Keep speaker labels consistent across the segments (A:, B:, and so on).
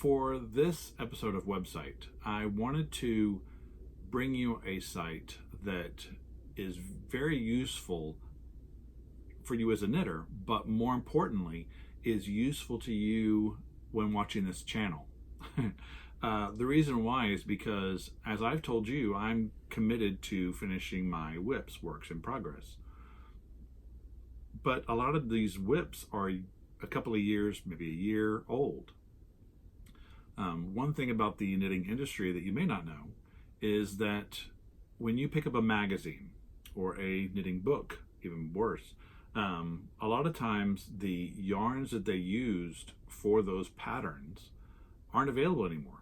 A: For this episode of WebSight, I wanted to bring you a site that is very useful for you as a knitter, but more importantly, is useful to you when watching this channel. The reason why is because, as I've told you, I'm committed to finishing my whips, works in progress. But a lot of these whips are a couple of years, maybe a year old. One thing about the knitting industry that you may not know is that when you pick up a magazine or a knitting book, even worse, a lot of times the yarns that they used for those patterns aren't available anymore.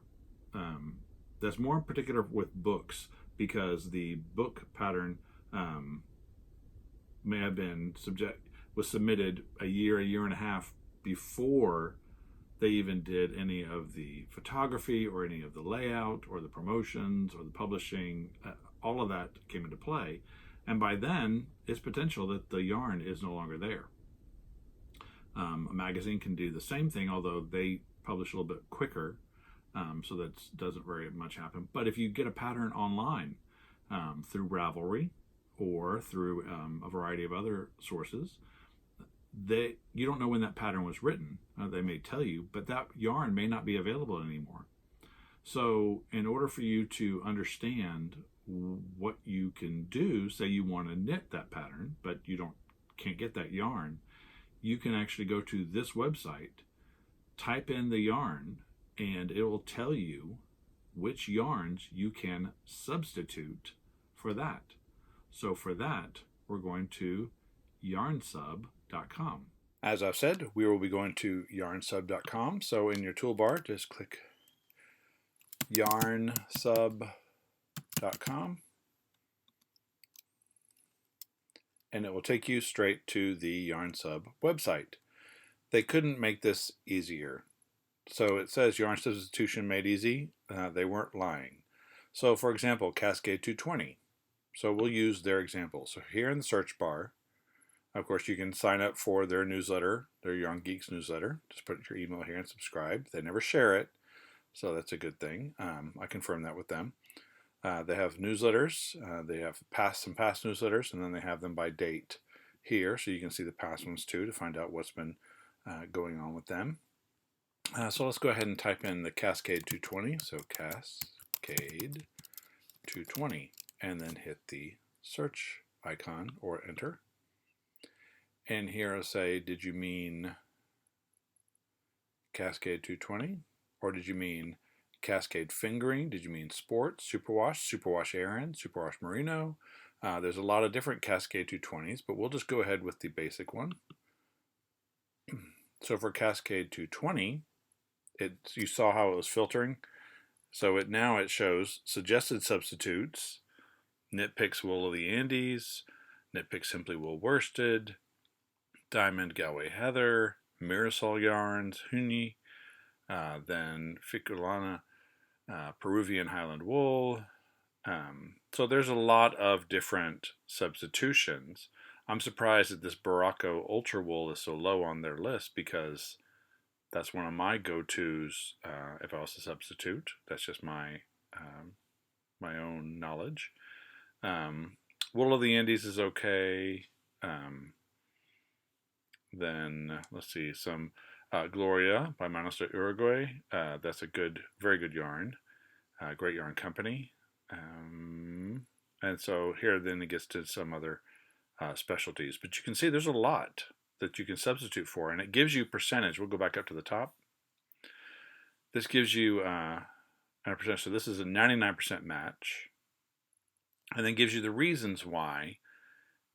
A: That's more in particular with books, because the book pattern may have been was submitted a year and a half before they even did any of the photography or any of the layout or the promotions or the publishing. All of that came into play, and by then it's potential that the yarn is no longer there. A magazine can do the same thing, although they publish a little bit quicker, so that doesn't very much happen. But if you get a pattern online through Ravelry or through a variety of other sources, you don't know when that pattern was written. They may tell you, but that yarn may not be available anymore. So in order for you to understand what you can do, say you want to knit that pattern, but you can't get that yarn, you can actually go to this website, type in the yarn, and it will tell you which yarns you can substitute for that. So for that, we're going to yarnsub.com. As I've said, we will be going to yarnsub.com. So in your toolbar, just click yarnsub.com, and it will take you straight to the YarnSub website. They couldn't make this easier. So it says yarn substitution made easy. They weren't lying. So for example, Cascade 220. So we'll use their example. So here in the search bar, of course, you can sign up for their newsletter, their Yarn Geeks newsletter. Just put your email here and subscribe. They never share it, so that's a good thing. I confirm that with them. They have newsletters. They have some past newsletters, and then they have them by date here, so you can see the past ones too to find out what's been going on with them. So let's go ahead and type in the Cascade 220. So Cascade 220, and then hit the search icon or enter. And here I'll say, did you mean Cascade 220? Or did you mean Cascade Fingering? Did you mean Sport, Superwash, Superwash Aran, Superwash Merino? There's a lot of different Cascade 220s, but we'll just go ahead with the basic one. So for Cascade 220, you saw how it was filtering. So now it shows suggested substitutes: Knit Picks Wool of the Andes, Knit Picks Simply Wool Worsted, Diamond Galway Heather, Mirasol Yarns, Huni, then Ficulana, Peruvian Highland Wool. So there's a lot of different substitutions. I'm surprised that this Baracco Ultra Wool is so low on their list, because that's one of my go-tos if I was to substitute. That's just my own knowledge. Wool of the Andes is okay. Then let's see, some Gloria by Manos de Uruguay. That's a very good yarn. Great yarn company. And so here then it gets to some other specialties. But you can see there's a lot that you can substitute for, and it gives you percentage. We'll go back up to the top. This gives you a percentage. So this is a 99% match, and then gives you the reasons why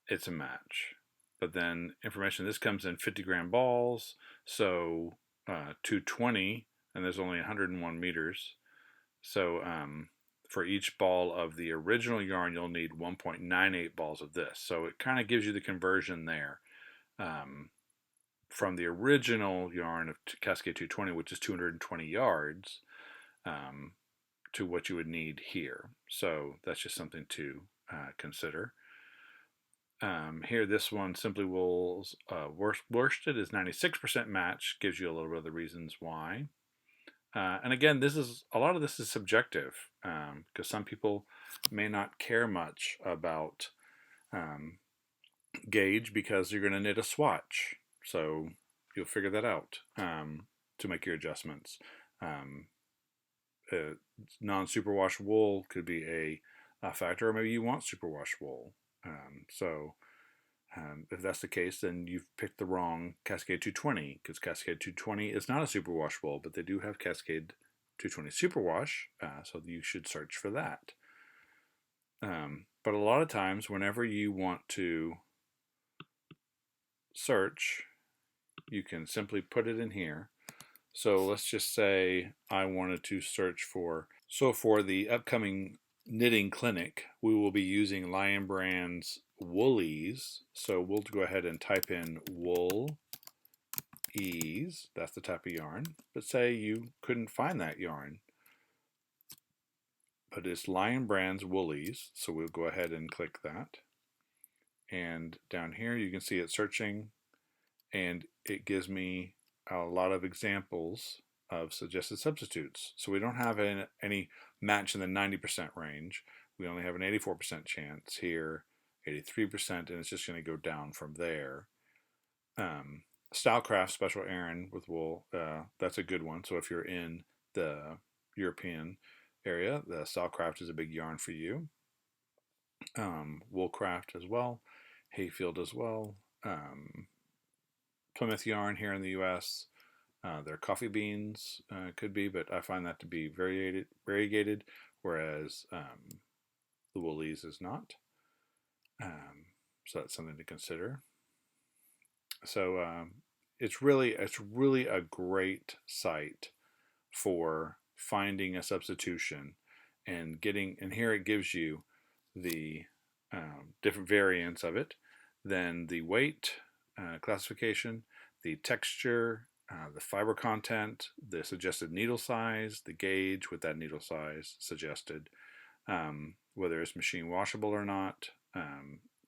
A: it's a match. But then information, this comes in 50-gram balls, so 220, and there's only 101 meters. So for each ball of the original yarn, you'll need 1.98 balls of this. So it kind of gives you the conversion there from the original yarn of Cascade 220, which is 220 yards, to what you would need here. So that's just something to consider. Here, this one, Simply Wool's worsted is 96% match, gives you a little bit of the reasons why. And again, a lot of this is subjective, because some people may not care much about um, gauge because you're going to knit a swatch. So you'll figure that out to make your adjustments. Um, Non-superwash wool could be a factor, or maybe you want superwash wool. If that's the case, then you've picked the wrong Cascade 220, because Cascade 220 is not a superwash wool, but they do have Cascade 220 superwash, so you should search for that. But a lot of times, whenever you want to search, you can simply put it in here. So let's just say I wanted to search for the upcoming knitting clinic, we will be using Lion Brand's Woolies. So we'll go ahead and type in wool ease. That's the type of yarn. But say you couldn't find that yarn, but it's Lion Brand's Woolies. So we'll go ahead and click that. And down here you can see it searching, and it gives me a lot of examples of suggested substitutes. So we don't have any match in the 90% range. We only have an 84% chance here, 83%, and it's just going to go down from there. Stylecraft Special Aran with wool, that's a good one. So if you're in the European area, the Stylecraft is a big yarn for you. Woolcraft as well, Hayfield as well. Plymouth yarn here in the U.S. Their coffee beans could be, but I find that to be variegated, whereas the Woolies is not. So that's something to consider. So it's really a great site for finding a substitution and here it gives you the different variants of it, then the weight classification, the texture, the fiber content, the suggested needle size, the gauge with that needle size suggested, whether it's machine washable or not,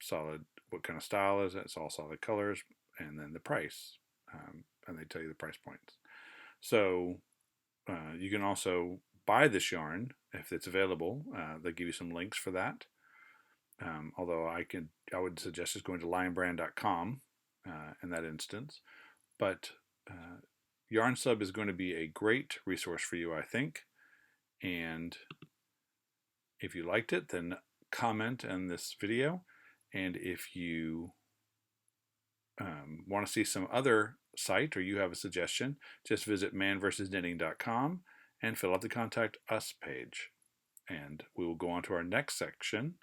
A: solid, what kind of style is it, it's all solid colors, and then the price, and they tell you the price points. So you can also buy this yarn if it's available. They give you some links for that. Although I would suggest just going to lionbrand.com in that instance. But YarnSub is going to be a great resource for you, I think. And if you liked it, then comment on this video. And if you want to see some other site or you have a suggestion, just visit manversusknitting.com and fill out the Contact Us page. And we will go on to our next section,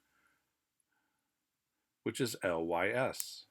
A: which is LYS.